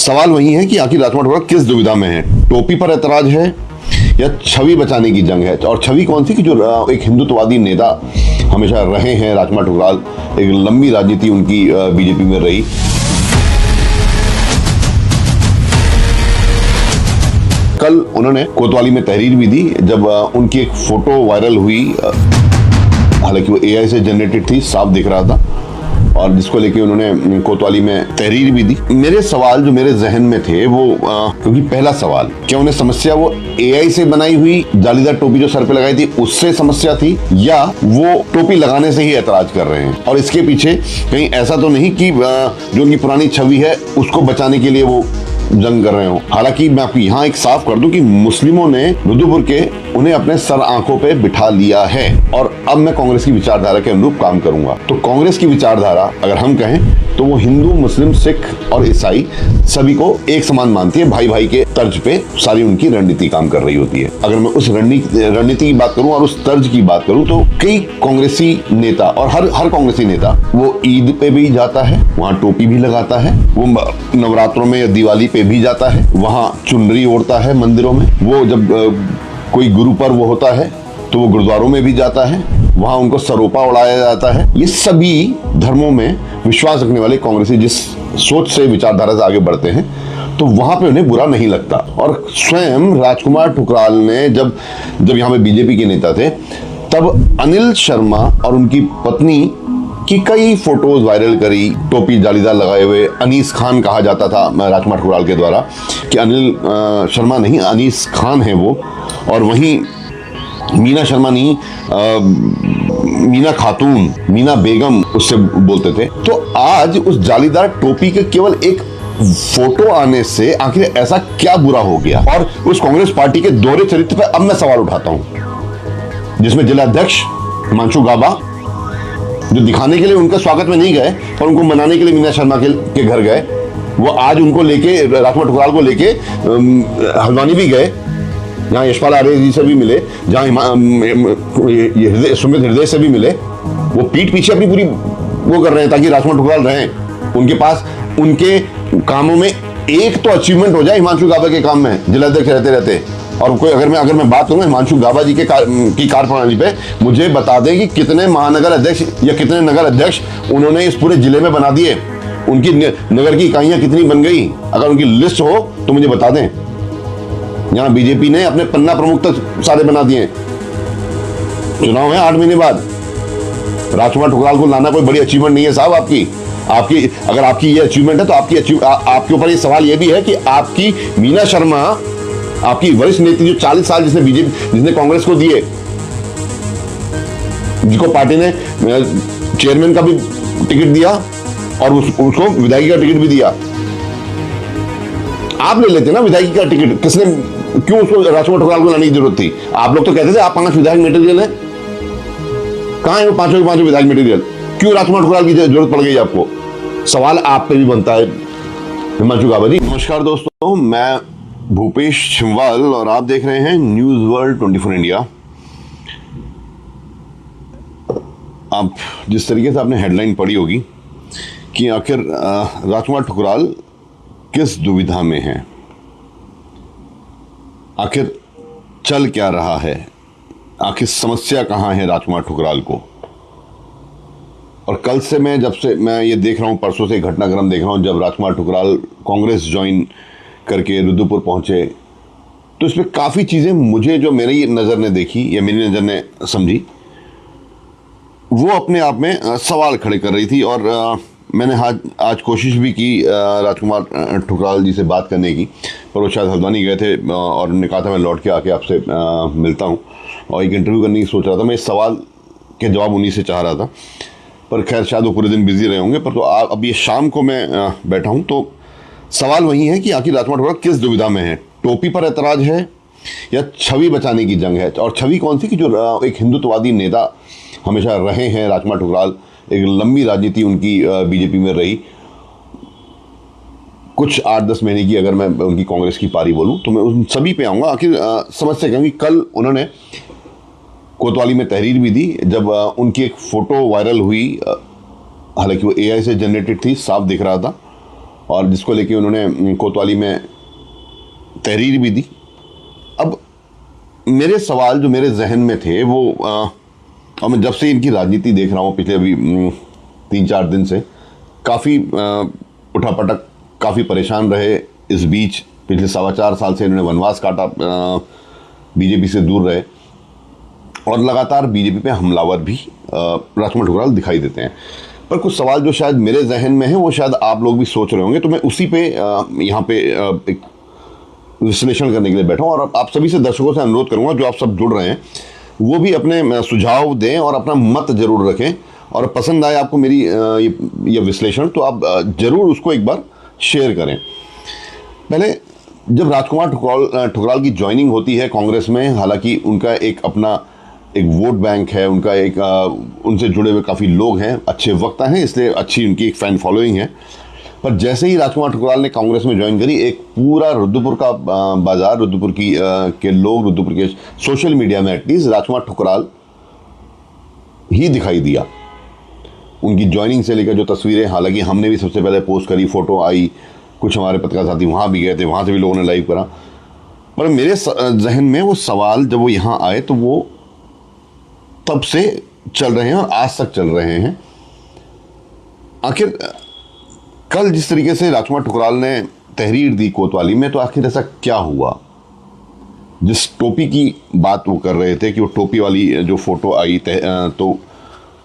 सवाल वही है कि आखिर राजकुमार ठुकराल किस दुविधा में है, टोपी पर ऐतराज है या छवि बचाने की जंग है। और छवि कौन सी कि जो एक हिंदुत्ववादी नेता हमेशा रहे हैं राजकुमार ठुकराल, एक लंबी राजनीति उनकी बीजेपी में रही। कल उन्होंने कोतवाली में तहरीर भी दी जब उनकी एक फोटो वायरल हुई, हालांकि वो एआई से जनरेटेड थी, साफ दिख रहा था, और जिसको लेके उन्होंने कोतवाली में तहरीर भी दी। मेरे सवाल जो मेरे जहन में थे वो क्योंकि पहला सवाल, क्या उन्हें समस्या वो एआई से बनाई हुई जालीदार टोपी जो सर पे लगाई थी उससे समस्या थी, या वो टोपी लगाने से ही ऐतराज कर रहे हैं, और इसके पीछे कहीं ऐसा तो नहीं कि जो उनकी पुरानी छवि है उसको बचाने के लिए वो जंग कर रहे हो। हालांकि मैं आपको यहाँ एक साफ कर दूं कि मुस्लिमों ने रुद्रपुर के उन्हें अपने सर आंखों पे बिठा लिया है, और अब मैं कांग्रेस की विचारधारा के अनुरूप काम करूंगा। तो कांग्रेस की विचारधारा अगर हम कहें तो वो हिंदू, मुस्लिम, सिख और ईसाई सभी को एक समान मानती है, भाई भाई के तर्ज पे सारी उनकी रणनीति काम कर रही होती है। अगर मैं उस रणनीति की बात करूं और उस तर्ज की बात करूं तो कई कांग्रेसी नेता, और हर कांग्रेसी नेता वो ईद पे भी जाता है, वहाँ टोपी भी लगाता है, वो नवरात्रों में या दिवाली पे भी जाता है, वहाँ चुनरी ओढ़ता है मंदिरों में, वो जब कोई गुरु पर्व होता है तो वो गुरुद्वारों में भी जाता है, वहां उनको सरोपा उड़ाया जाता है। ये सभी धर्मों में विश्वास रखने वाले कांग्रेसी जिस सोच से, विचारधारा से आगे बढ़ते हैं तो वहां पे उन्हें बुरा नहीं लगता। और स्वयं राजकुमार ठुकराल ने जब यहाँ पे बीजेपी के नेता थे तब अनिल शर्मा और उनकी पत्नी की कई फोटोज वायरल करी, टोपी जालीदार लगाए हुए। अनीस खान कहा जाता था राजकुमार ठुकराल के द्वारा कि अनिल शर्मा नहीं, अनीस खान है वो, और वहीं मीना शर्मा नहीं, मीना खातून, मीना बेगम उससे बोलते थे। तो आज उस जालीदार टोपी के केवल एक फोटो आने से आखिर ऐसा क्या बुरा हो गया। और उस कांग्रेस पार्टी के दोहरे चरित्र पर अब मैं सवाल उठाता हूं, जिसमें जिला अध्यक्ष हिमांशु गाबा जो दिखाने के लिए उनका स्वागत में नहीं गए और उनको मनाने के लिए मीना शर्मा के घर गए, वो आज उनको लेके, राजकुमार ठुकराल को लेके हल्द्वानी भी गए, जहाँ यशपाल आर्य जी से भी मिले, जहाँ सुमित हृदय से भी मिले। वो पीठ पीछे अपनी पूरी वो कर रहे हैं ताकि राजकुमार ठुकराल रहें उनके पास, उनके कामों में एक तो अचीवमेंट हो जाए हिमांशु गाबा के काम में जिलाध्यक्ष रहते रहते। और कोई अगर मैं बात करूँ हिमांशु गाबा जी की कार्यप्रणाली पे, मुझे बता दें कि कितने महानगर अध्यक्ष या कितने नगर अध्यक्ष उन्होंने इस पूरे जिले में बना दिए, उनकी नगर की इकाइयां कितनी बन गई, अगर उनकी लिस्ट हो तो मुझे बता दें। यहाँ बीजेपी ने अपने पन्ना प्रमुख तक सारे बना दिए। चुनाव है 8 महीने बाद, राजकुमार ठुकराल को लाना कोई बड़ी अचीवमेंट नहीं है साहब आपकी अगर आपकी ये अचीवमेंट है तो आपके ऊपर ये सवाल ये भी है कि आपकी मीना शर्मा, आपकी वरिष्ठ नेत्री जो 40 साल जिसने कांग्रेस को दिए, जिसको पार्टी ने चेयरमैन का भी टिकट दिया और उसको विधायकी का टिकट भी दिया, आप ले लेते ना विधायकी का टिकट, क्यों उसको राजकुमार ठुकराल को लाने की जरूरत थी। आप लोग तो कहते थे आप 5 विधायक मटेरियल है, कहां है वो 5 के 5 विधायक मटेरियल, क्यों राजकुमार ठुकराल की जरूरत पड़ गई आपको। सवाल आप पे भी बनता है हिमांशु गाबा जी। नमस्कार दोस्तों, मैं भूपेश छिमवाल और आप देख रहे हैं न्यूज वर्ल्ड 24 इंडिया। आप जिस तरीके से आपने हेडलाइन पढ़ी होगी कि आखिर राजकुमार ठुकराल किस दुविधा में है, आखिर चल क्या रहा है, आखिर समस्या कहां है राजकुमार ठुकराल को। और कल से जब से मैं ये देख रहा हूं, परसों से घटनाक्रम देख रहा हूं, जब राजकुमार ठुकराल कांग्रेस ज्वाइन करके रुद्रपुर पहुंचे, तो इसमें काफ़ी चीज़ें मुझे जो मेरी नज़र ने देखी या मेरी नज़र ने समझी, वो अपने आप में सवाल खड़े कर रही थी। और मैंने आज कोशिश भी की राजकुमार ठुकराल जी से बात करने की, पर वो शायद हल्द्वानी गए थे और उन्होंने कहा था मैं लौट के आके आपसे मिलता हूँ, और एक इंटरव्यू करने की सोच रहा था। मैं इस सवाल के जवाब उन्हीं से चाह रहा था, पर खैर शायद वो पूरे दिन बिजी रहे होंगे। पर तो अब ये शाम को मैं बैठा हूँ, तो सवाल वही है कि आखिर राजकुमार ठुकराल किस दुविधा में है, टोपी पर ऐतराज है या छवि बचाने की जंग है। और छवि कौन सी कि जो एक हिंदुत्ववादी नेता हमेशा रहे हैं राजकुमार ठुकराल, एक लंबी राजनीति उनकी बीजेपी में रही, कुछ 8-10 महीने की अगर मैं उनकी कांग्रेस की पारी बोलूं तो मैं उन सभी पे आऊँगा। आखिर समस्या क्या, कल उन्होंने कोतवाली में तहरीर भी दी जब उनकी एक फ़ोटो वायरल हुई, हालांकि वो एआई से जनरेटेड थी, साफ दिख रहा था, और जिसको लेके उन्होंने कोतवाली में तहरीर भी दी। अब मेरे सवाल जो मेरे जहन में थे वो और मैं जब से इनकी राजनीति देख रहा हूँ पिछले अभी 3-4 दिन से काफ़ी उठापटक, काफ़ी परेशान रहे। इस बीच पिछले 4.25 साल से इन्होंने वनवास काटा, बीजेपी से दूर रहे और लगातार बीजेपी पे हमलावर भी राजकुमार ठुकराल दिखाई देते हैं। पर कुछ सवाल जो शायद मेरे जहन में है वो शायद आप लोग भी सोच रहे होंगे, तो मैं उसी पे यहाँ पे एक विश्लेषण करने के लिए बैठा हूँ। और आप सभी से, दर्शकों से अनुरोध करूँगा जो आप सब जुड़ रहे हैं वो भी अपने सुझाव दें और अपना मत जरूर रखें। और पसंद आए आपको मेरी ये विश्लेषण तो आप जरूर उसको एक बार शेयर करें। पहले जब राजकुमार ठुकराल की ज्वाइनिंग होती है कांग्रेस में, हालांकि उनका एक अपना एक वोट बैंक है, उनका एक उनसे जुड़े हुए काफ़ी लोग हैं, अच्छे वक्ता हैं, इसलिए अच्छी उनकी एक फ़ैन फॉलोइंग है। पर जैसे ही राजकुमार ठुकराल ने कांग्रेस में ज्वाइन करी, एक पूरा रुद्रपुर का बाजार, रुद्रपुर के लोग, रुद्रपुर के सोशल मीडिया में एटलीस्ट राजकुमार ठुकराल ही दिखाई दिया। उनकी ज्वाइनिंग से लेकर जो तस्वीरें, हालांकि हमने भी सबसे पहले पोस्ट करी, फ़ोटो आई, कुछ हमारे पत्रकार साथी वहाँ भी गए थे, वहाँ से भी लोगों ने लाइव करा। पर मेरे जहन में वो सवाल जब वो यहाँ आए तो वो तब से चल रहे हैं और आज तक चल रहे हैं। आखिर कल जिस तरीके से राजकुमार ठुकराल ने तहरीर दी कोतवाली में, तो आखिर ऐसा क्या हुआ? जिस टोपी की बात वो कर रहे थे कि वो टोपी वाली जो फोटो आई तो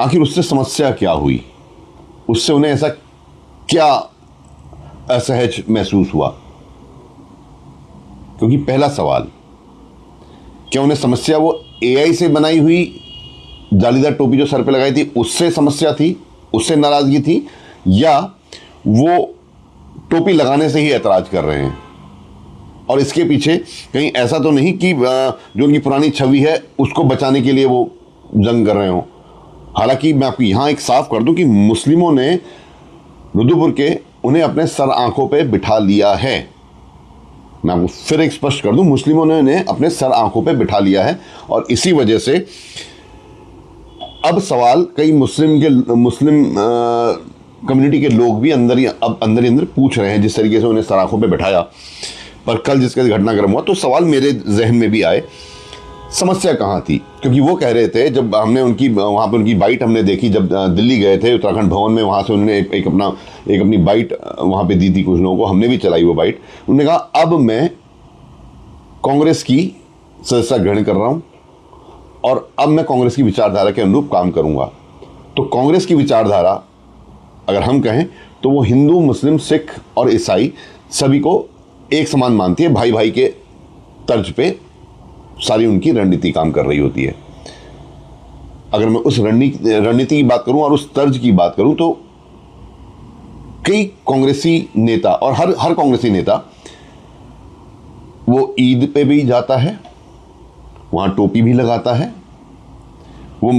आखिर उससे समस्या क्या हुई? उससे उन्हें ऐसा क्या असहज महसूस हुआ? क्योंकि पहला सवाल, क्या उन्हें समस्या वो एआई से बनाई हुई जालीदार टोपी जो सर पे लगाई थी उससे समस्या थी, उससे नाराजगी थी, या वो टोपी लगाने से ही ऐतराज कर रहे हैं? और इसके पीछे कहीं ऐसा तो नहीं कि जो उनकी पुरानी छवि है उसको बचाने के लिए वो जंग कर रहे हो? हालांकि मैं आपको यहाँ एक साफ कर दूं कि मुस्लिमों ने रुद्रपुर के उन्हें अपने सर आंखों पे बिठा लिया है। मैं आपको फिर एक स्पष्ट कर दूं, मुस्लिमों ने उन्हें अपने सर आंखों पे बिठा लिया है। और इसी वजह से अब सवाल कई मुस्लिम कम्युनिटी के लोग भी अंदर ही अंदर पूछ रहे हैं, जिस तरीके से उन्हें सर आंखों पे बिठाया। पर कल जिसका घटनाक्रम हुआ तो सवाल मेरे जहन में भी आए, समस्या कहाँ थी? क्योंकि वो कह रहे थे, जब हमने वहाँ पे उनकी बाइट हमने देखी, जब दिल्ली गए थे उत्तराखंड भवन में, वहाँ से उन्होंने एक अपनी बाइट वहाँ पे दी थी कुछ लोगों को, हमने भी चलाई वो बाइट। उन्होंने कहा अब मैं कांग्रेस की सदस्यता ग्रहण कर रहा हूँ और अब मैं कांग्रेस की विचारधारा के अनुरूप काम करूँगा। तो कांग्रेस की विचारधारा अगर हम कहें तो वो हिंदू, मुस्लिम, सिख और ईसाई सभी को एक समान मानती है, भाई भाई के तर्ज पे सारी उनकी रणनीति काम कर रही होती है। अगर मैं उस रणनीति की बात करूं और उस तर्ज की बात करूं तो कई कांग्रेसी नेता और हर कांग्रेसी नेता वो ईद पे भी जाता है, वहां टोपी भी लगाता है, वो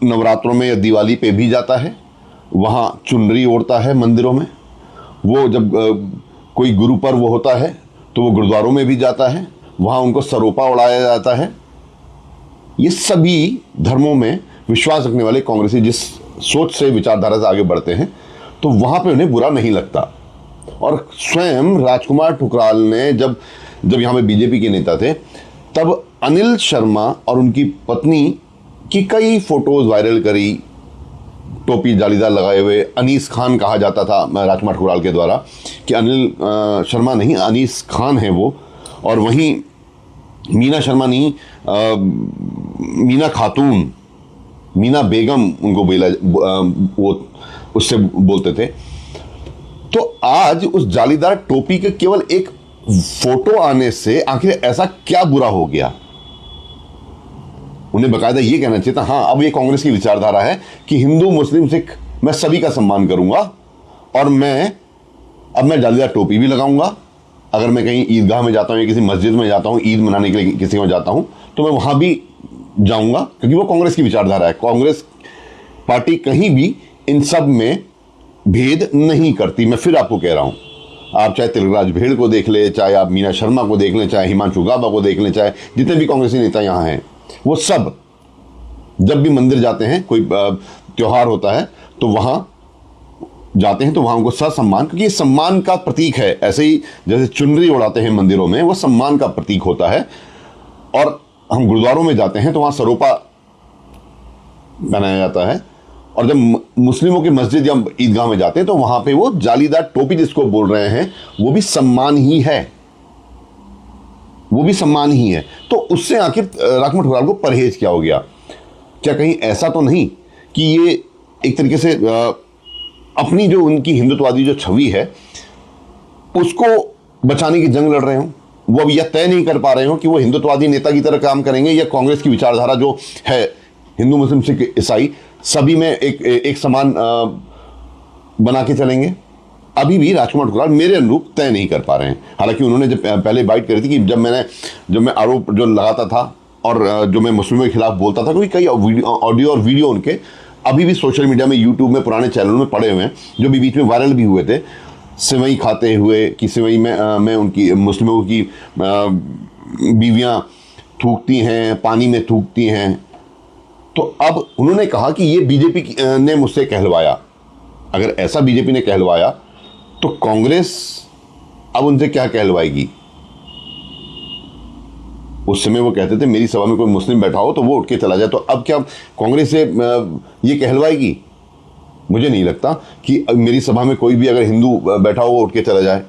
नवरात्रों में या दिवाली पे भी जाता है, वहां चुनरी ओढ़ता है मंदिरों में, वो जब कोई गुरु पर्व होता है तो वो गुरुद्वारों में भी जाता है, वहाँ उनको सरोपा उड़ाया जाता है। ये सभी धर्मों में विश्वास रखने वाले कांग्रेसी जिस सोच से, विचारधारा से आगे बढ़ते हैं तो वहाँ पे उन्हें बुरा नहीं लगता। और स्वयं राजकुमार ठुकराल ने जब यहाँ पे बीजेपी के नेता थे तब अनिल शर्मा और उनकी पत्नी की कई फोटोज वायरल करी, टोपी जालीदार लगाए हुए। अनीस खान कहा जाता था राजकुमार ठुकराल के द्वारा कि अनिल शर्मा नहीं, अनीस खान है वो। और वहीं मीना शर्मा नहीं, मीना खातून, मीना बेगम उनको वो उससे बोलते थे। तो आज उस जालीदार टोपी के केवल एक फोटो आने से आखिर ऐसा क्या बुरा हो गया? उन्हें बकायदा ये कहना चाहिए था, हाँ अब ये कांग्रेस की विचारधारा है कि हिंदू, मुस्लिम, सिख मैं सभी का सम्मान करूंगा और अब मैं जालीदार टोपी भी लगाऊंगा। अगर मैं कहीं ईदगाह में जाता हूँ या किसी मस्जिद में जाता हूँ, ईद मनाने के लिए किसी में जाता हूँ, तो मैं वहाँ भी जाऊँगा, क्योंकि वो कांग्रेस की विचारधारा है। कांग्रेस पार्टी कहीं भी इन सब में भेद नहीं करती। मैं फिर आपको कह रहा हूँ, आप चाहे तिलकराज भेड़ को देख ले, चाहे आप मीना शर्मा को देख लें, चाहे हिमांशु गाबा को देख लें, चाहे जितने भी कांग्रेसी नेता यहाँ हैं, वो सब जब भी मंदिर जाते हैं, कोई त्यौहार होता है, तो वहाँ जाते हैं तो वहां उनको ससम्मान, क्योंकि ये सम्मान का प्रतीक है, ऐसे ही जैसे चुनरी उड़ाते हैं मंदिरों में, वो सम्मान का प्रतीक होता है। और हम गुरुद्वारों में जाते हैं तो वहां सरोपा पहनाया जाता है, और जब मुस्लिमों की मस्जिद या ईदगाह में जाते हैं तो वहां पे वो जालीदार टोपी जिसको बोल रहे हैं वो भी सम्मान ही है, वो भी सम्मान ही है। तो उससे आखिर राजकुमार ठुकराल को परहेज क्या हो गया? क्या कहीं ऐसा तो नहीं कि ये एक तरीके से अपनी जो उनकी हिंदुत्ववादी जो छवि है उसको बचाने की जंग लड़ रहे हो? वो अब यह तय नहीं कर पा रहे हो कि वो हिंदुत्ववादी नेता की तरह काम करेंगे या कांग्रेस की विचारधारा जो है हिंदू मुस्लिम सिख ईसाई सभी में एक समान बना के चलेंगे। अभी भी राजकुमार ठुकराल मेरे अनुरूप तय नहीं कर पा रहे हैं। हालांकि उन्होंने जब पहले बाइट करी थी कि जब मैं आरोप जो लगाता था और जो मैं मुस्लिमों के खिलाफ बोलता था, क्योंकि कई ऑडियो और वीडियो उनके अभी भी सोशल मीडिया में, यूट्यूब में, पुराने चैनलों में पड़े हुए हैं, जो भी बीच में वायरल भी हुए थे, सिवई खाते हुए कि सिवई में उनकी मुस्लिमों की बीवियां थूकती हैं, पानी में थूकती हैं। तो अब उन्होंने कहा कि ये बीजेपी ने मुझसे कहलवाया। अगर ऐसा बीजेपी ने कहलवाया तो कांग्रेस अब उनसे क्या कहलवाएगी? उस समय वो कहते थे मेरी सभा में कोई मुस्लिम बैठा हो तो वो उठ के चला जाए, तो अब क्या कांग्रेस से ये कहलवाएगी? मुझे नहीं लगता कि मेरी सभा में कोई भी अगर हिंदू बैठा हो वो उठ के चला जाए।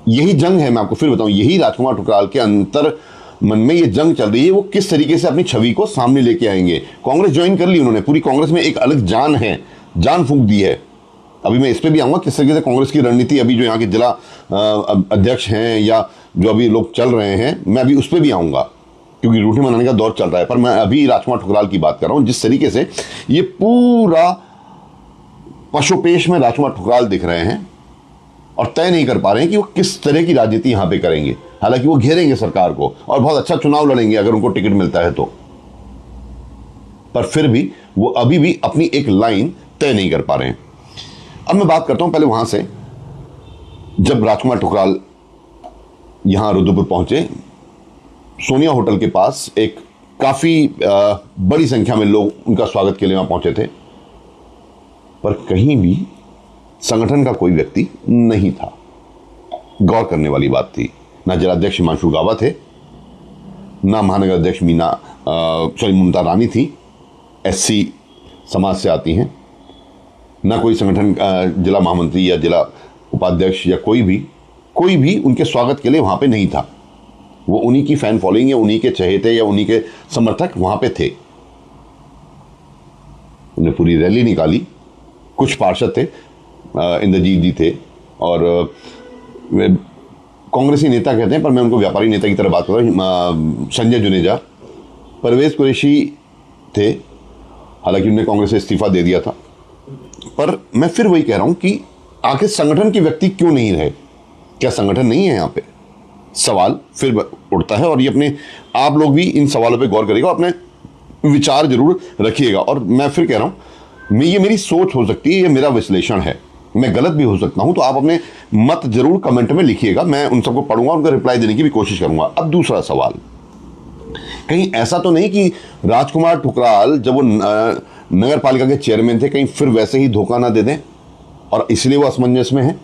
यही जंग है, मैं आपको फिर बताऊं, यही राजकुमार ठुकराल के अंतर मन में ये जंग चल रही है। वो किस तरीके से अपनी छवि को सामने लेके आएंगे। कांग्रेस ज्वाइन कर ली उन्होंने, पूरी कांग्रेस में एक अलग जान है, जान फूंक दी है। अभी मैं इस पे भी आऊंगा किस तरीके से कांग्रेस की रणनीति, अभी जो यहाँ के जिला अध्यक्ष हैं या जो अभी लोग चल रहे हैं, मैं अभी उस पर भी आऊंगा, क्योंकि रोटी मनाने का दौर चल रहा है। पर मैं अभी राजकुमार ठुकराल की बात कर रहा हूं, जिस तरीके से ये पूरा पशुपेश में राजकुमार ठुकराल दिख रहे हैं और तय नहीं कर पा रहे हैं कि वो किस तरह की राजनीति यहां पे करेंगे। हालांकि वो घेरेंगे सरकार को और बहुत अच्छा चुनाव लड़ेंगे अगर उनको टिकट मिलता है तो, पर फिर भी वो अभी भी अपनी एक लाइन तय नहीं कर पा रहे हैं। अब मैं बात करता हूं पहले वहां से, जब राजकुमार ठुकराल यहां रुद्रपुर पहुंचे, सोनिया होटल के पास एक काफी बड़ी संख्या में लोग उनका स्वागत के लिए वहां पहुंचे थे, पर कहीं भी संगठन का कोई व्यक्ति नहीं था। गौर करने वाली बात थी। ना जिलाध्यक्ष हिमांशु गावा थे, ना महानगर अध्यक्ष ममता रानी थी, एससी समाज से आती हैं, ना कोई संगठन जिला महामंत्री या जिला उपाध्यक्ष या कोई भी उनके स्वागत के लिए वहां पे नहीं था। वो उन्हीं की फैन फॉलोइंग या उन्हीं के चहेते या उन्हीं के समर्थक वहां पे थे। उन्हें पूरी रैली निकाली, कुछ पार्षद थे, इंद्रजीत जी थे और कांग्रेसी नेता कहते हैं पर मैं उनको व्यापारी नेता की तरह बात कर रहा हूँ, संजय जुनेजा, परवेज कुरैशी थे, हालांकि उन्होंने कांग्रेस से इस्तीफा दे दिया था। पर मैं फिर वही कह रहा हूं कि आखिर संगठन के व्यक्ति क्यों नहीं रहे? क्या संगठन नहीं है यहां पे? सवाल फिर उठता है और ये अपने आप लोग भी इन सवालों पे गौर करिएगा, अपने विचार जरूर रखिएगा। और मैं फिर कह रहा हूं, ये मेरी सोच हो सकती है, ये मेरा विश्लेषण है, मैं गलत भी हो सकता हूं, तो आप अपने मत जरूर कमेंट में लिखिएगा, मैं उन सबको पढ़ूंगा, उनका रिप्लाई देने की भी कोशिश करूंगा। अब दूसरा सवाल, कहीं ऐसा तो नहीं कि राजकुमार ठुकराल जब वो नगर पालिका के चेयरमैन थे, कहीं फिर वैसे ही धोखा ना दे दें और इसलिए वो असमंजस में है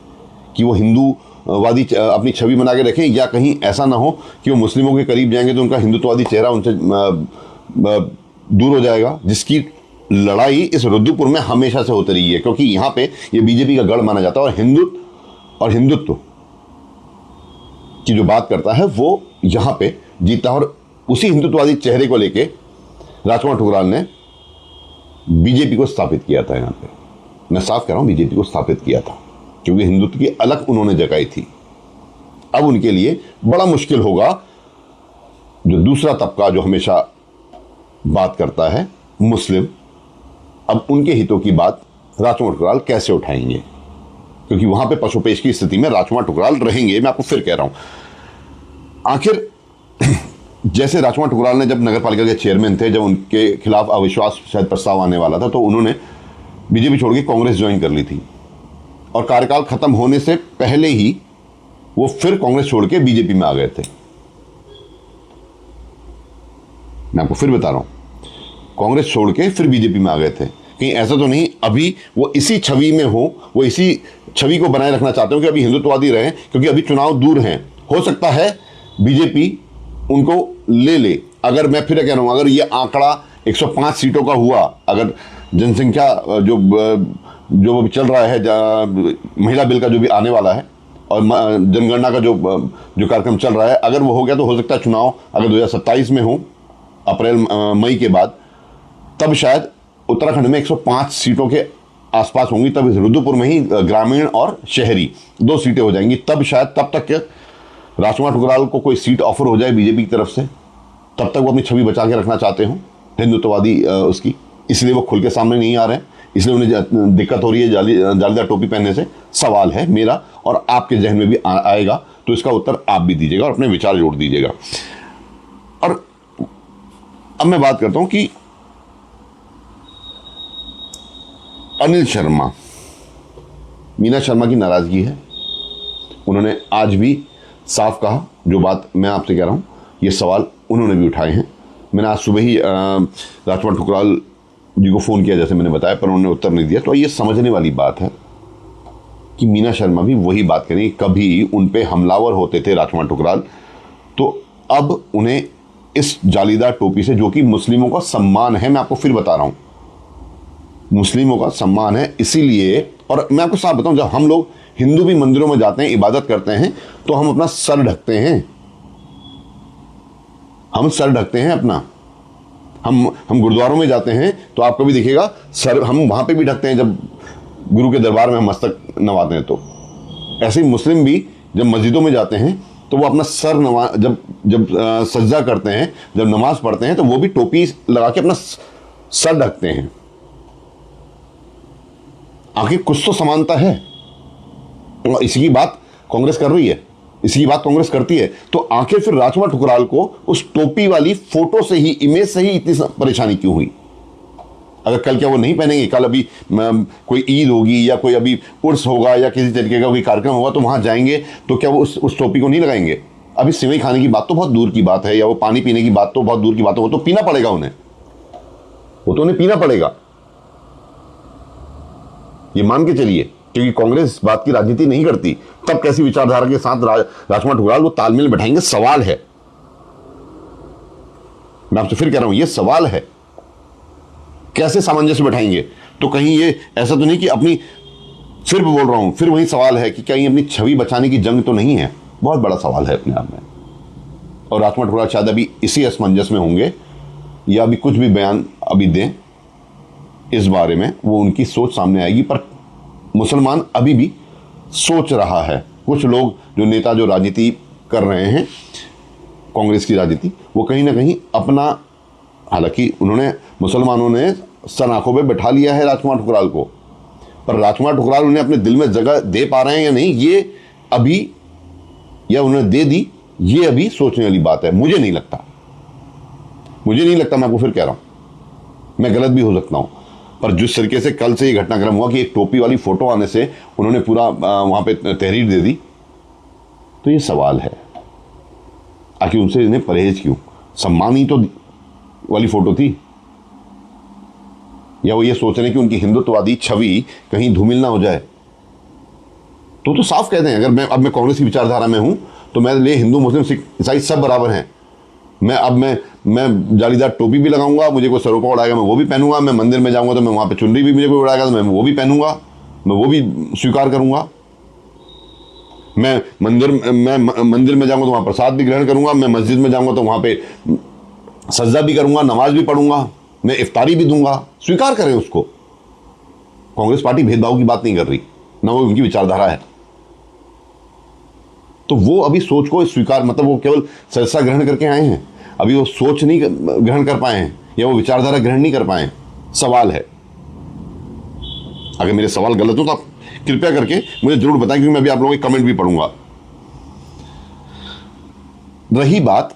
कि वो हिंदूवादी अपनी छवि बना के रखें, या कहीं ऐसा ना हो कि वो मुस्लिमों के करीब जाएंगे तो उनका हिंदुत्ववादी चेहरा उनसे दूर हो जाएगा, जिसकी लड़ाई इस रुद्रपुर में हमेशा से होती रही है, क्योंकि यहाँ पे ये बीजेपी का गढ़ माना जाता है और हिंदुत्व की जो बात करता है वो यहाँ पे जीता। और उसी हिंदुत्ववादी चेहरे को लेके राजकुमार ठुकराल ने बीजेपी को स्थापित किया था। यहाँ पे मैं साफ कह रहा हूं, बीजेपी को स्थापित किया था क्योंकि हिंदुत्व की अलग उन्होंने जगाई थी। अब उनके लिए बड़ा मुश्किल होगा, जो दूसरा तबका जो हमेशा बात करता है मुस्लिम, अब उनके हितों की बात राजकुमार ठुकराल कैसे उठाएंगे, क्योंकि वहां पे पशुपेश की स्थिति में राजकुमार ठुकराल रहेंगे। मैं आपको फिर कह रहा हूं, आखिर जैसे राजकुमार ठुकराल ने जब नगर पालिका के चेयरमैन थे, जब उनके खिलाफ अविश्वास शायद प्रस्ताव आने वाला था, तो उन्होंने बीजेपी छोड़ के कांग्रेस ज्वाइन कर ली थी और कार्यकाल खत्म होने से पहले ही वो फिर कांग्रेस छोड़ के बीजेपी में आ गए थे। मैं आपको फिर बता रहा हूं, कांग्रेस छोड़ के फिर बीजेपी में आ गए थे। कहीं ऐसा तो नहीं अभी वो इसी छवि में हो, वो इसी छवि को बनाए रखना चाहते हो कि अभी हिंदुत्ववादी रहें, क्योंकि अभी चुनाव दूर हैं, हो सकता है बीजेपी उनको ले ले। अगर मैं फिर कह रहा हूं, अगर ये आंकड़ा 105 सीटों का हुआ, अगर जनसंख्या जो अभी चल रहा है, महिला बिल का जो भी आने वाला है और जनगणना का जो कार्यक्रम चल रहा है, अगर वो हो गया तो हो सकता है चुनाव अगर 2027 में हो, अप्रैल मई के बाद, तब शायद उत्तराखंड में 105 सीटों के आसपास होंगी। तब इस रुद्रपुर में ही ग्रामीण और शहरी 2 सीटें हो जाएंगी। तब शायद तब तक राजकुमार ठुकराल को कोई सीट ऑफर हो जाए बीजेपी की तरफ से, तब तक वो अपनी छवि बचा के रखना चाहते हो हिंदुत्ववादी उसकी, इसलिए वो खुल के सामने नहीं आ रहे हैं, इसलिए उन्हें दिक्कत हो रही है जालीदार टोपी पहनने से। सवाल है मेरा और आपके जहन में भी आएगा, तो इसका उत्तर आप भी दीजिएगा और अपने विचार जोड़ दीजिएगा। और अब मैं बात करता हूं कि अनिल शर्मा, मीना शर्मा की नाराजगी है। उन्होंने आज भी साफ कहा, जो बात मैं आपसे कह रहा हूं, ये सवाल उन्होंने भी उठाए हैं। मैंने आज सुबह ही राजकुमार ठुकराल जी को फ़ोन किया, जैसे मैंने बताया, पर उन्होंने उत्तर नहीं दिया। तो ये समझने वाली बात है कि मीना शर्मा भी वही बात करें, कभी उन पे हमलावर होते थे राजकुमार ठुकराल, तो अब उन्हें इस जालीदार टोपी से, जो कि मुस्लिमों का सम्मान है, मैं आपको फिर बता रहा हूं, मुस्लिमों का सम्मान है, इसीलिए। और मैं आपको साफ बताऊं, जब हम लोग हिंदू भी मंदिरों में जाते हैं, इबादत करते हैं, तो हम अपना सर ढकते हैं, हम सर ढकते हैं अपना। हम गुरुद्वारों में जाते हैं तो आपको भी दिखेगा सर हम वहां पे भी ढकते हैं, जब गुरु के दरबार में हम मस्तक नवाते हैं। तो ऐसे ही मुस्लिम भी जब मस्जिदों में जाते हैं तो वो अपना सर जब सज्जा करते हैं, जब नमाज पढ़ते हैं, तो वो भी टोपी लगा के अपना सर ढकते हैं। आखिर कुछ तो समानता है, और इसी की बात कांग्रेस कर रही है, इसी की बात कांग्रेस करती है। तो आखिर फिर राजकुमार ठुकराल को उस टोपी वाली फोटो से ही, इमेज से ही इतनी परेशानी क्यों हुई? अगर कल क्या वो नहीं पहनेंगे, कल अभी कोई ईद होगी या कोई अभी उर्स होगा या किसी तरीके का कोई कार्यक्रम होगा, तो वहां जाएंगे तो क्या वो उस टोपी को नहीं लगाएंगे? अभी सिवई खाने की बात तो बहुत दूर की बात है, या वो पानी पीने की बात तो बहुत दूर की बात है, वो तो पीना पड़ेगा उन्हें, वो तो उन्हें पीना पड़ेगा, ये मान के चलिए। क्योंकि कांग्रेस इस बात की राजनीति नहीं करती, तब कैसी विचारधारा के साथ राजकुमार ठुकराल वो तालमेल बैठाएंगे? सवाल है, मैं आपसे फिर कह रहा हूं, ये सवाल है, कैसे सामंजस्य बैठाएंगे? तो कहीं ये ऐसा तो नहीं कि अपनी, फिर बोल रहा हूं, फिर वही सवाल है कि कहीं अपनी छवि बचाने की जंग तो नहीं है? बहुत बड़ा सवाल है अपने आप में। और राजकुमार ठुकराल शायद अभी इसी असमंजस में होंगे, या अभी कुछ भी बयान अभी दें इस बारे में, वो उनकी सोच सामने आएगी। पर मुसलमान अभी भी सोच रहा है, कुछ लोग जो नेता जो राजनीति कर रहे हैं, कांग्रेस की राजनीति, वो कहीं ना कहीं अपना, हालांकि उन्होंने, मुसलमानों ने सर आंखों पे बैठा लिया है राजकुमार ठुकराल को, पर राजकुमार ठुकराल उन्हें अपने दिल में जगह दे पा रहे हैं या नहीं, ये अभी, या उन्होंने दे दी, ये अभी सोचने वाली बात है। मुझे नहीं लगता, मैं आपको फिर कह रहा हूं, मैं गलत भी हो सकता हूं, पर जिस तरीके से कल से ये घटनाक्रम हुआ कि एक टोपी वाली फोटो आने से उन्होंने पूरा वहां पे तहरीर दे दी, तो ये सवाल है आखिर उनसे इन्हें परहेज क्यों? सम्मान ही तो वाली फोटो थी, या वो ये सोच रहे हैं कि उनकी हिंदुत्ववादी छवि कहीं धूमिल ना हो जाए? तो साफ कहते हैं, अगर मैं कांग्रेस की विचारधारा में हूं तो मैं लिए हिंदू मुस्लिम सिख ईसाई सब बराबर हैं। मैं जालीदार टोपी भी लगाऊंगा, मुझे कोई सरोपा उड़ाएगा मैं वो भी पहनूंगा, मैं मंदिर में जाऊंगा तो मैं वहां पे चुनरी भी मुझे कोई उड़ाएगा तो मैं वो भी पहनूंगा, मैं वो भी स्वीकार करूंगा। मैं मंदिर में जाऊंगा तो वहां प्रसाद भी ग्रहण करूंगा, मैं मस्जिद में जाऊंगा तो वहां पे सज्जा भी करूंगा, नमाज भी पढ़ूंगा, मैं इफ्तारी भी दूंगा। स्वीकार करें उसको। कांग्रेस पार्टी भेदभाव की बात नहीं कर रही, ना वो उनकी विचारधारा है। तो वो अभी सोच को स्वीकार, मतलब वो केवल सजसा ग्रहण करके आए हैं, अभी वो सोच नहीं ग्रहण कर पाए हैं, या वो विचारधारा ग्रहण नहीं कर पाए हैं। सवाल है। अगर मेरे सवाल गलत हो तो आप कृपया करके मुझे जरूर बताएं, क्योंकि मैं भी आप लोगों के कमेंट भी पढ़ूंगा। रही बात,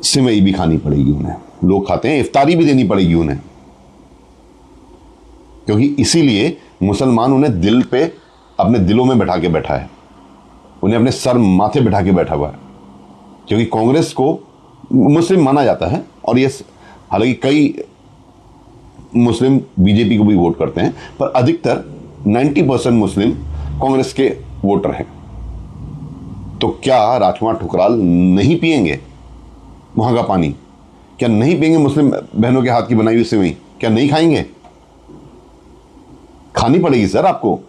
सिवई भी खानी पड़ेगी उन्हें, लोग खाते हैं, इफ्तारी भी देनी पड़ेगी उन्हें, क्योंकि इसीलिए मुसलमान उन्हें दिल पे, अपने दिलों में बैठा के बैठा है, उन्हें अपने सर माथे बैठा के बैठा हुआ है। क्योंकि कांग्रेस को मुस्लिम माना जाता है, और ये हालांकि मुस्लिम बीजेपी को भी वोट करते हैं, पर अधिकतर 90% मुस्लिम कांग्रेस के वोटर हैं। तो क्या राजकुमार ठुकराल नहीं पिएंगे वहां का पानी? क्या नहीं पिएंगे मुस्लिम बहनों के हाथ की बनाई हुई सेवई? क्या नहीं खाएंगे? खानी पड़ेगी सर आपको,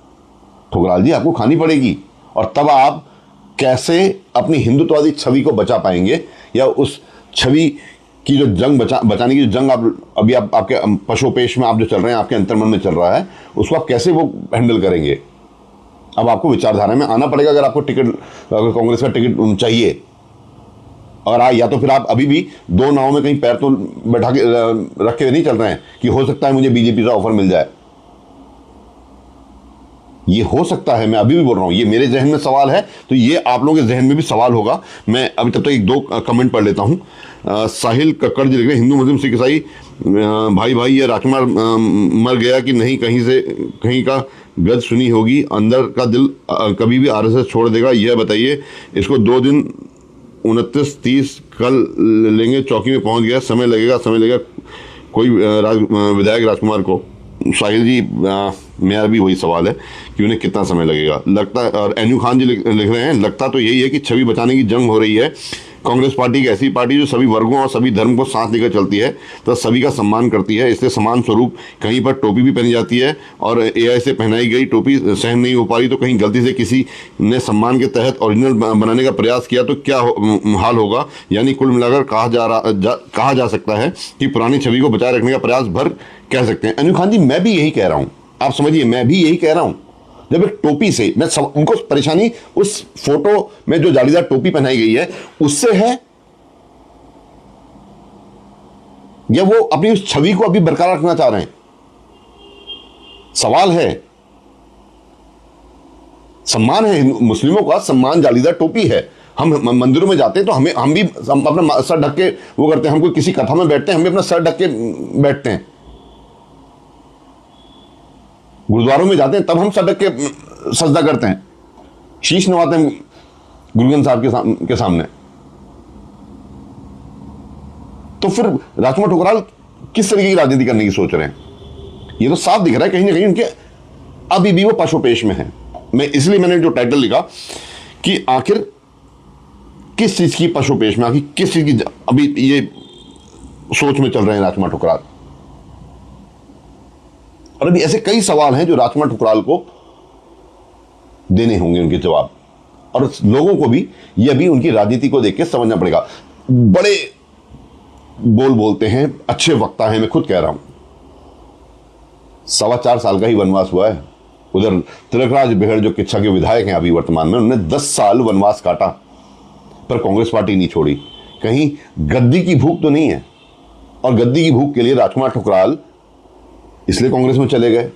ठुकराल जी, आपको खानी पड़ेगी। और तब आप कैसे अपनी हिंदुत्ववादी छवि को बचा पाएंगे, या उस छवि की जो जंग बचाने की जो जंग आप आपके पशोपेश में आप जो चल रहे हैं, आपके अंतर्मन में चल रहा है, उसको आप कैसे वो हैंडल करेंगे? अब आपको विचारधारा में आना पड़ेगा अगर आपको टिकट, अगर कांग्रेस का टिकट चाहिए। और या तो फिर आप अभी भी दो नाव में कहीं पैर तो बैठा के रख के नहीं चल रहे हैं कि हो सकता है मुझे बीजेपी का ऑफर मिल जाए। ये हो सकता है, मैं अभी भी बोल रहा हूं, ये मेरे जहन में सवाल है, तो ये आप लोगों के जहन में भी सवाल होगा। मैं अभी तब तक एक दो कमेंट पढ़ लेता हूं। साहिल कक्कड़ जी लिख रहे हैं, हिंदू मुस्लिम सिख ईसाई भाई भाई, ये राजकुमार मर गया कि नहीं, कहीं का गज सुनी होगी, अंदर का दिल कभी भी आरएसएस छोड़ देगा, यह बताइए। इसको 2 दिन 29-30 कल लेंगे, चौकी में पहुंच गया, समय लगेगा कोई विधायक राजकुमार को। साहिल जी, मेरा भी वही सवाल है कि उन्हें कितना समय लगेगा। लगता है, और एन्यू खान जी लिख रहे हैं, लगता तो यही है कि छवि बचाने की जंग हो रही है। कांग्रेस पार्टी एक ऐसी पार्टी जो सभी वर्गों और सभी धर्म को साथ लेकर चलती है, तो सभी का सम्मान करती है, इसलिए समान स्वरूप कहीं पर टोपी भी पहनी जाती है, और एआई से पहनाई गई टोपी सहन नहीं हो पा रही तो कहीं गलती से किसी ने सम्मान के तहत ओरिजिनल बनाने का प्रयास किया तो क्या हाल होगा। यानी कुल मिलाकर कहा जा सकता है कि पुरानी छवि को बचाए रखने का प्रयास भर कह सकते हैं। अनु खान जी, मैं भी यही कह रहा हूं, आप समझिए, मैं भी यही कह रहा हूं। जब एक टोपी से उनको परेशानी उस फोटो में जो जालीदार टोपी पहनाई गई है उससे है, या वो अपनी उस छवि को अभी बरकरार रखना चाह रहे हैं? सवाल है। सम्मान है मुस्लिमों का, सम्मान जालीदार टोपी है। हम मंदिरों में जाते हैं तो हम भी अपना सर ढक के वो करते हैं, हम कोई किसी कथा में बैठते हैं, हम भी अपना सर ढक के बैठते हैं। गुरुद्वारों में जाते हैं तब हम सर ढक के सजदा करते हैं, शीश नवाते हैं गुरु ग्रंथ साहब के सामने। तो फिर राजकुमार ठुकराल किस तरीके की राजनीति करने की सोच रहे हैं? ये तो साफ दिख रहा है कहीं ना कहीं उनके अभी भी वो पशुपेश में है। इसलिए मैंने जो टाइटल लिखा कि आखिर किस चीज की पशुपेश में, आखिर किस चीज की अभी ये सोच में चल रहे हैं राजकुमार ठुकराल। और अभी ऐसे कई सवाल हैं जो राजकुमार ठुकराल को देने होंगे उनके जवाब, और लोगों को भी ये अभी उनकी राजनीति को देख के समझना पड़ेगा। बड़े बोलते हैं, अच्छे वक्ता हैं, मैं खुद कह रहा हूं। 4.25 साल का ही वनवास हुआ है। उधर तिलकराज बेहड़ जो किच्छा के विधायक हैं अभी वर्तमान में, उन्होंने 10 साल वनवास काटा, पर कांग्रेस पार्टी नहीं छोड़ी। कहीं गद्दी की भूख तो नहीं है? और गद्दी की भूख के लिए राजकुमार ठुकराल इसलिए कांग्रेस में चले गए।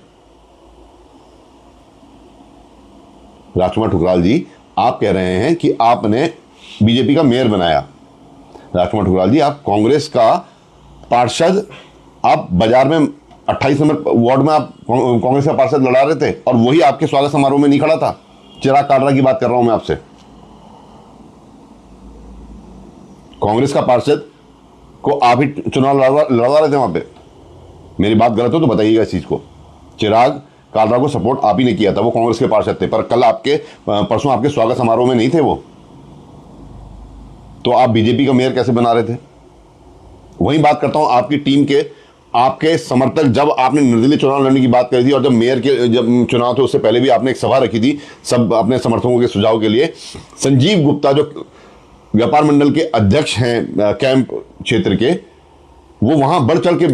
राजकुमार ठुकराल जी, आप कह रहे हैं कि आपने बीजेपी का मेयर बनाया। राजकुमार ठुकराल जी, आप कांग्रेस का पार्षद, आप बाजार में 28 नंबर वार्ड में आप कांग्रेस का पार्षद लड़ा रहे थे, और वही आपके स्वागत समारोह में नहीं खड़ा था। चिराग काटरा की बात कर रहा हूं मैं आपसे। कांग्रेस का पार्षद को आप ही चुनाव लड़वा रहे थे वहां पे। मेरी बात गलत हो तो बताइएगा इस चीज को। चिराग काटरा को सपोर्ट आप ही ने किया था, वो कांग्रेस के पार्षद थे, पर कल परसों आपके स्वागत समारोह में नहीं थे वो। तो आप बीजेपी का मेयर कैसे बना रहे थे? वही बात करता हूं, आपकी टीम के आपके समर्थक, जब आपने निर्दलीय चुनाव लड़ने की बात करी थी, और जब मेयर के जब चुनाव थे उससे पहले भी आपने एक सभा रखी थी सब अपने समर्थकों के सुझाव के लिए। संजीव गुप्ता जो व्यापार मंडल के अध्यक्ष हैं कैंप क्षेत्र के, वो वहां बढ़ चढ़ के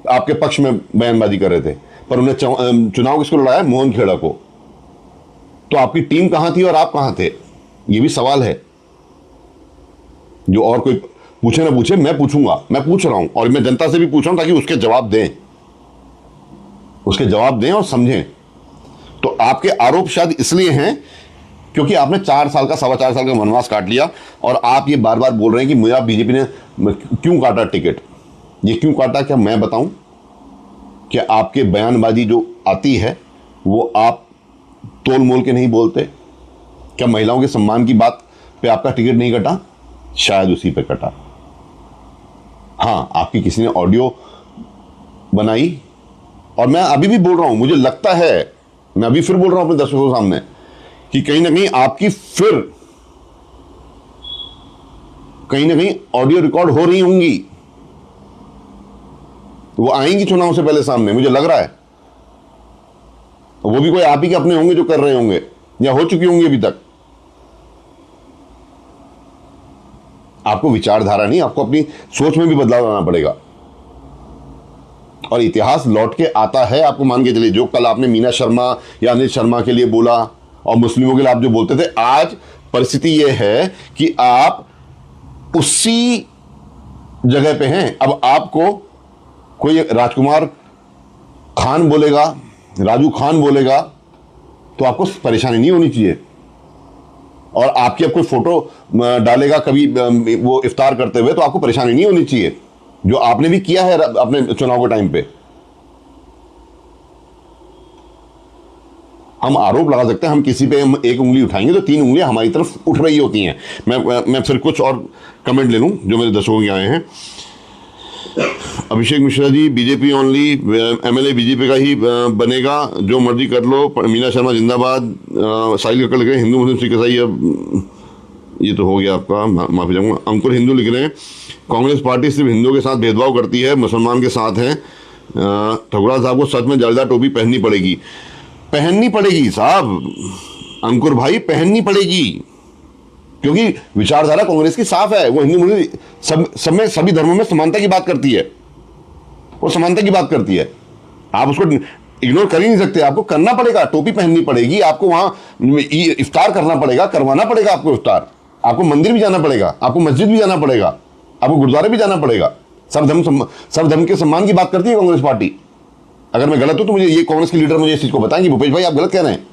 आपके पक्ष में बयानबाजी कर रहे थे, पर उन्हें चुनाव किसको लड़ाया? मोहन खेड़ा को। तो आपकी टीम कहां थी और आप कहां थे? ये भी सवाल है जो और कोई पूछे ना पूछे, मैं पूछूंगा, मैं पूछ रहा हूं, और मैं जनता से भी पूछ रहा हूं ताकि उसके जवाब दें और समझें। तो आपके आरोप शायद इसलिए हैं क्योंकि आपने 4 साल का 4.25 साल का वनवास काट लिया, और आप ये बार बार बोल रहे हैं कि मुझे बीजेपी ने क्यों काटा टिकट। ये क्यों काटा, क्या मैं बताऊं? क्या आपके बयानबाजी जो आती है वो आप तोल मोल के नहीं बोलते? क्या महिलाओं के सम्मान की बात पे आपका टिकट नहीं कटा? शायद उसी पे कटा। हाँ, आपकी किसी ने ऑडियो बनाई, और मैं अभी भी बोल रहा हूं, मुझे लगता है, मैं अभी फिर बोल रहा हूं अपने दर्शकों के सामने कि कहीं ना कहीं आपकी फिर कहीं ना कहीं ऑडियो रिकॉर्ड हो रही होंगी, वो आएंगी चुनाव से पहले सामने, मुझे लग रहा है। वो भी कोई आप ही के अपने होंगे जो कर रहे होंगे या हो चुकी होंगी अभी तक। आपको विचारधारा नहीं, आपको अपनी सोच में भी बदलाव लाना पड़ेगा, और इतिहास लौट के आता है। आपको मान के चलिए, जो कल आपने मीना शर्मा या अनिल शर्मा के लिए बोला और मुस्लिमों के लिए आप जो बोलते थे, आज परिस्थिति यह है कि आप उसी जगह पे हैं। अब आपको कोई राजकुमार खान बोलेगा, राजू खान बोलेगा, तो आपको परेशानी नहीं होनी चाहिए। और आपकी अब कोई फोटो डालेगा कभी वो इफ्तार करते हुए, तो आपको परेशानी नहीं होनी चाहिए, जो आपने भी किया है अपने चुनाव के टाइम पे। हम आरोप लगा सकते हैं, हम किसी पे एक उंगली उठाएंगे तो 3 उंगलियां हमारी तरफ उठ रही होती हैं। मैं फिर कुछ और कमेंट ले लूं जो मेरे दर्शकों के आए हैं। Abhishek Mishra ji, BJP only, MLA BJP का ही बनेगा, जो मर्जी कर लो। मीना शर्मा जिंदाबाद। साहिल कक्कड़ लिख रहे हैं, हिंदू मुस्लिम सिख ईसाई, अब ये तो हो गया आपका, माफी चाहूंगा। अंकुर हिंदू लिख रहे हैं, कांग्रेस पार्टी सिर्फ हिंदुओं के साथ भेदभाव करती है, मुसलमान के साथ है। ठकुराल साहब को सच में जालीदार टोपी पहननी पड़ेगी। पहननी पड़ेगी साहब, अंकुर भाई, पहननी पड़ेगी, क्योंकि विचारधारा कांग्रेस की साफ है। वो हिंदू मुस्लिम सब में, सभी धर्मों में समानता की बात करती है, वो समानता की बात करती है। आप उसको इग्नोर कर ही नहीं सकते, आपको करना पड़ेगा, टोपी पहननी पड़ेगी, आपको वहां इफ्तार करना पड़ेगा, करवाना पड़ेगा आपको इफ्तार, आपको मंदिर भी जाना पड़ेगा, आपको मस्जिद भी जाना पड़ेगा, आपको गुरुद्वारे भी जाना पड़ेगा। सब धर्म के सम्मान की बात करती है कांग्रेस पार्टी। अगर मैं गलत हूं तो मुझे ये कांग्रेस के लीडर मुझे इस चीज को बताएंगे, भूपेश भाई आप गलत कह रहे हैं।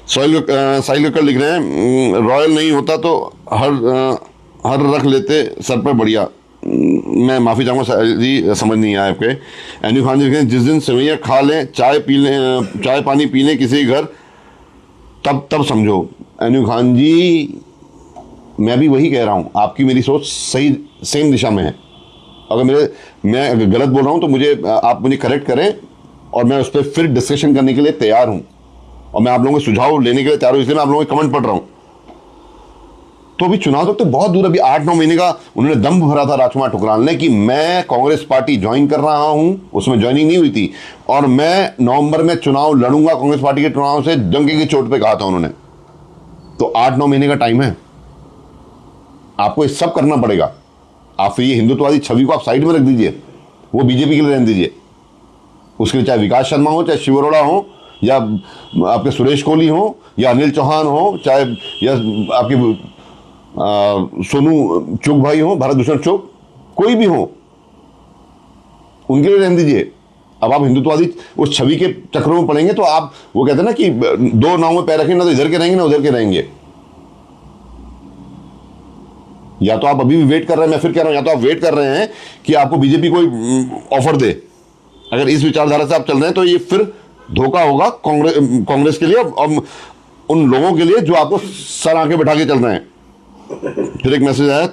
साहिल कक्कड़ लिख रहे हैं, रॉयल नहीं होता तो हर रख लेते सर पर, बढ़िया। मैं माफी चाहूंगा साहिल जी, समझ नहीं आया आपके। एन्यू खान जी लिख रहे हैं, जिस दिन सेवैयां खा लें, चाय पानी पी लें किसी घर, तब समझो। एन्यू खान जी, मैं भी वही कह रहा हूं, आपकी मेरी सोच सही सेम दिशा में है। अगर मैं गलत बोल रहा हूं तो आप मुझे करेक्ट करें, और मैं उस पर फिर डिस्कशन करने के लिए तैयार हूं, और मैं आप लोगों के सुझाव लेने के लिए तैयार हूं, इसलिए मैं आप लोगों के कमेंट पढ़ रहा हूं। तो अभी चुनाव तक तो बहुत दूर, अभी 8-9 महीने का उन्होंने दम भरा था राजकुमार ठुकराल ने कि मैं कांग्रेस पार्टी ज्वाइन कर रहा हूं, उसमें ज्वाइनिंग नहीं हुई थी, और मैं नवंबर में चुनाव लड़ूंगा कांग्रेस पार्टी के चुनाव से, डंके की चोट पे कहा था उन्होंने। तो 8-9 महीने का टाइम है, आपको ये सब करना पड़ेगा। आप फिर ये हिंदुत्ववादी छवि को आप साइड में रख दीजिए, वो बीजेपी के लिए रहने दीजिए। उसके लिए चाहे विकास शर्मा हो, चाहे शिव अरोड़ा हो, या आपके सुरेश कोहली हो, या अनिल चौहान हो, चाहे या आपके सोनू चुग भाई हो, भारत भूषण चुग, कोई भी हो, उनके लिए रहने दीजिए। अब आप हिंदुत्ववादी उस छवि के चक्रों में पड़ेंगे तो आप, वो कहते हैं ना कि 2 नाव में पैर रखेंगे, ना तो इधर के रहेंगे ना उधर के रहेंगे। या तो आप अभी भी वेट कर रहे हैं, मैं फिर कह रहा हूं, या तो आप वेट कर रहे हैं कि आपको बीजेपी कोई ऑफर दे। अगर इस विचारधारा से आप चल रहे हैं तो ये फिर धोखा होगा कांग्रेस के लिए और उन लोगों के लिए जो आपको सर आंखें बैठा के चल रहे हैं। फिर एक मैसेज आया,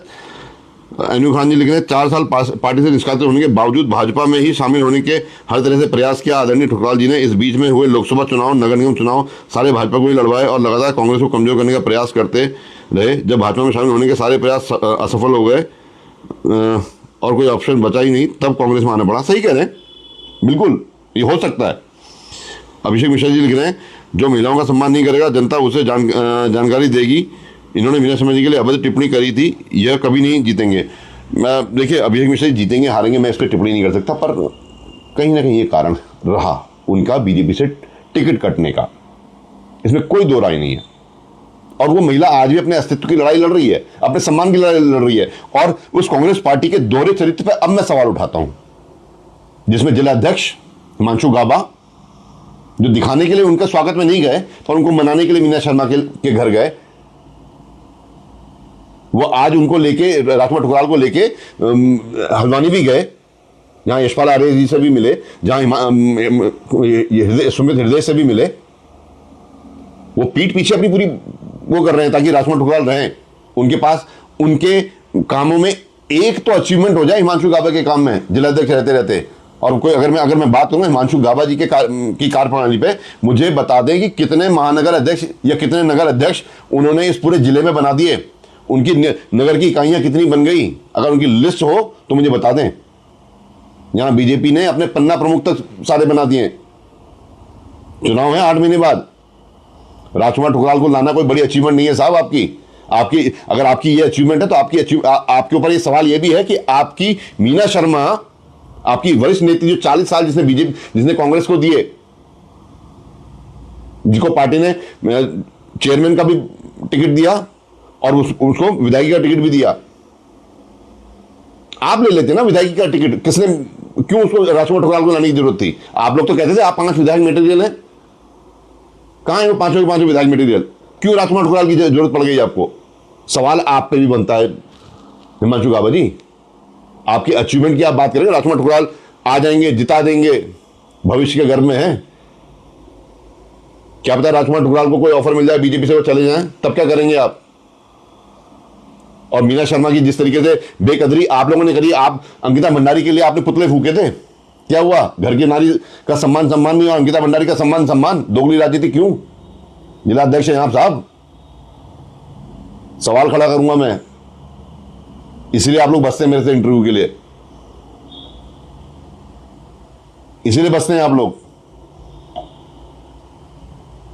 एन्यू खान जी लिख रहे हैं, 4 साल पार्टी से निष्कासित होने के बावजूद भाजपा में ही शामिल होने के हर तरह से प्रयास किया आदरणीय ठुकराल जी ने। इस बीच में हुए लोकसभा चुनाव, नगर निगम चुनाव सारे भाजपा को ही लड़वाए और लगातार कांग्रेस को कमजोर करने का प्रयास करते रहे। जब भाजपा में शामिल होने के सारे प्रयास असफल हो गए और कोई ऑप्शन बचा ही नहीं, तब कांग्रेस में आना पड़ा। सही कह रहे हैं, बिल्कुल ये हो सकता है। अभिषेक मिश्रा जी लिख रहे हैं, जो महिलाओं का सम्मान नहीं करेगा जनता उसे जानकारी देगी। इन्होंने मीना शर्मा जी के लिए अभद्र टिप्पणी करी थी, यह कभी नहीं जीतेंगे। देखिए अभिषेक मिश्रा जी जीतेंगे हारेंगे मैं इस पर टिप्पणी नहीं कर सकता, पर कहीं ना कहीं ये कारण रहा उनका बीजेपी से टिकट कटने का, इसमें कोई दो राय नहीं है। और वो महिला आज भी अपने अस्तित्व की लड़ाई लड़ रही है, अपने सम्मान की लड़ाई लड़ रही है। और उस कांग्रेस पार्टी के दोहरे चरित्र पर अब मैं सवाल उठाता हूं, जिसमें जिला अध्यक्ष हिमांशु गाबा जो दिखाने के लिए उनका स्वागत में नहीं गए पर उनको मनाने के लिए मीना शर्मा के घर गए, वो आज उनको लेके राजकुमार ठुकराल को लेके हल्द्वानी भी गए, जहां यशपाल आर्य जी से भी मिले, जहां सुमित हृदय से भी मिले। वो पीठ पीछे अपनी पूरी वो कर रहे हैं ताकि राजकुमार ठुकराल रहें उनके पास, उनके कामों में एक तो अचीवमेंट हो जाए हिमांशु गाबा के काम में जिलाध्यक्ष रहते रहते। और कोई अगर मैं बात करूंगा हिमांशु गाबा जी के की कार्यप्रणाली पे, मुझे बता दें कि कितने महानगर अध्यक्ष या कितने नगर अध्यक्ष उन्होंने इस पूरे जिले में बना दिए, उनकी नगर की इकाइयां कितनी बन गई, अगर उनकी लिस्ट हो तो मुझे बता दें। यहां बीजेपी ने अपने पन्ना प्रमुख तक सारे बना दिए। चुनाव है 8 महीने बाद, राजकुमार ठुकराल को लाना कोई बड़ी अचीवमेंट नहीं है साहब। आपकी अगर आपकी ये अचीवमेंट है तो आपके ऊपर ये सवाल ये भी है कि आपकी मीना शर्मा, आपकी वरिष्ठ नेत्री जो 40 साल जिसने कांग्रेस को दिए, जिसको पार्टी ने चेयरमैन का भी टिकट दिया और उसको विधायकी का टिकट भी दिया, आप ले लेते ना विधायकी का टिकट। क्यों उसको राजकुमार ठुकराल को लाने की जरूरत थी? आप लोग तो कहते थे आप 5 विधायक मटेरियल है, कहां है वो 5 के 5 विधायक मटेरियल? क्यों राजकुमार ठुकराल की जरूरत पड़ गई आपको? सवाल आप पे भी बनता है हिमांशु गाबा जी। आपकी अचीवमेंट की आप बात करेंगे, राजकुमार ठुकराल आ जाएंगे, जिता देंगे, भविष्य के गर्भ में है। क्या पता राजकुमार ठुकराल को कोई ऑफर मिल जाए बीजेपी से, वो चले जाएं, तब क्या करेंगे आप? और मीना शर्मा की जिस तरीके से बेकदरी आप लोगों ने करी, आप अंकिता भंडारी के लिए आपने पुतले फूके थे, क्या हुआ? घर की नारी का सम्मान नहीं, और अंकिता भंडारी का सम्मान। दोगली राजनीति क्यों? जिलाध्यक्ष हैं आप साहब, सवाल खड़ा करूंगा मैं, इसलिए आप लोग बसते हैं मेरे से इंटरव्यू के लिए, इसीलिए बसते हैं आप लोग,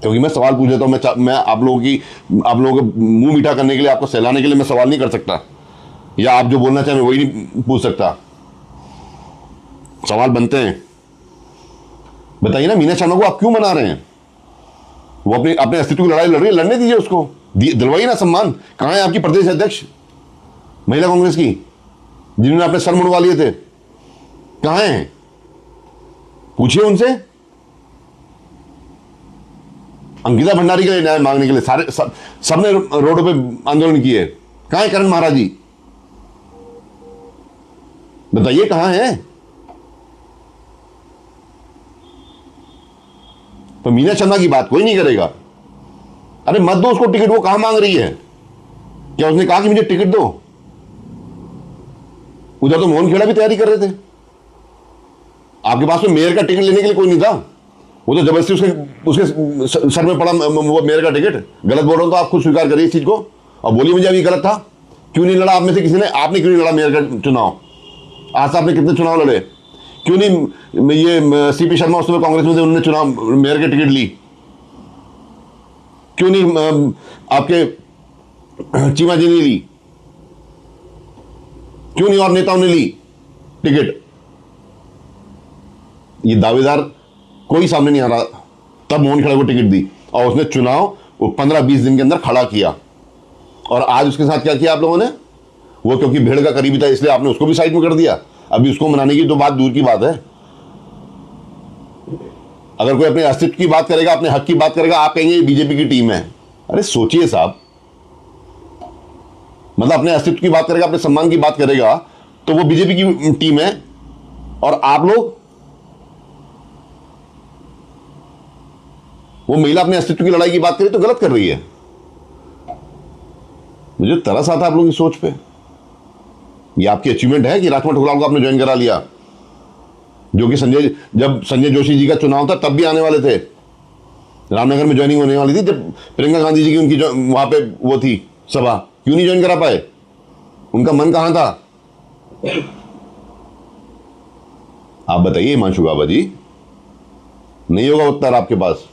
क्योंकि मैं सवाल पूछ लेता हूं। मैं आप लोगों को मुंह मीठा करने के लिए, आपको सहलाने के लिए मैं सवाल नहीं कर सकता, या आप जो बोलना चाहें मैं वही नहीं पूछ सकता। सवाल बनते हैं। बताइए ना, मीना शर्मा को आप क्यों मना रहे हैं? वो अपने अस्तित्व की लड़ाई लड़ रही है, लड़ने दीजिए उसको, दिलवाइए ना सम्मान। कहां है आपकी प्रदेश अध्यक्ष महिला कांग्रेस की, जिन्होंने अपने सर मुड़वा लिए थे? कहां हैं? पूछिए उनसे। अंकिता भंडारी के लिए न्याय मांगने के लिए सबने रोडों पे आंदोलन किए। कहां है करण महाराज जी? बताइए कहां है? तो मीना शर्मा की बात कोई नहीं करेगा। अरे मत दो उसको टिकट, वो कहां मांग रही है? क्या उसने कहा कि मुझे टिकट दो? उधर तो मोहन खेड़ा भी तैयारी कर रहे थे। आपके पास तो मेयर का टिकट लेने के लिए कोई नहीं था, वो तो जबरदस्ती उसके सर में पड़ा वो मेयर का टिकट। गलत बोल रहा हूं तो आप खुद स्वीकार करिए इस चीज को और बोलिए मुझे अभी गलत था। क्यों नहीं लड़ा आप में से किसी ने? आपने क्यों नहीं लड़ा मेयर का चुनाव? आज आपने कितने चुनाव लड़े? क्यों नहीं ये सीपी शर्मा उस समय कांग्रेस में थे, उन्होंने चुनाव मेयर की टिकट ली? क्यों नहीं आपके चीमा जी ने ली? क्यों नहीं और नेताओं ने ली टिकट? ये दावेदार कोई सामने नहीं आ रहा। तब मोहन खेड़ा को टिकट दी और उसने चुनाव 15-20 दिन के अंदर खड़ा किया। और आज उसके साथ क्या किया आप लोगों ने? वो क्योंकि भीड़ का करीबी था इसलिए आपने उसको भी साइड में कर दिया। अभी उसको मनाने की तो बात दूर की बात है। अगर कोई अपने अस्तित्व की बात करेगा, अपने हक की बात करेगा, आप कहेंगे बीजेपी की टीम है। अरे सोचिए साहब, मतलब अपने अस्तित्व की बात करेगा, अपने सम्मान की बात करेगा तो वो बीजेपी की टीम है, और आप लोग वो महिला अपने अस्तित्व की लड़ाई की बात करें तो गलत कर रही है। मुझे तरस आता है आप लोगों की सोच पे। ये आपकी अचीवमेंट है कि राजकुमार ठुकराल को आपने ज्वाइन करा लिया, जो कि जब संजय जोशी जी का चुनाव था तब भी आने वाले थे। रामनगर में ज्वाइनिंग होने वाली थी जब प्रियंका गांधी जी की उनकी वहां पे वो थी सभा। क्यों नहीं ज्वाइन करा पाए? उनका मन कहां था? आप बताइए हिमांशु गाबा जी, नहीं होगा उत्तर आपके पास।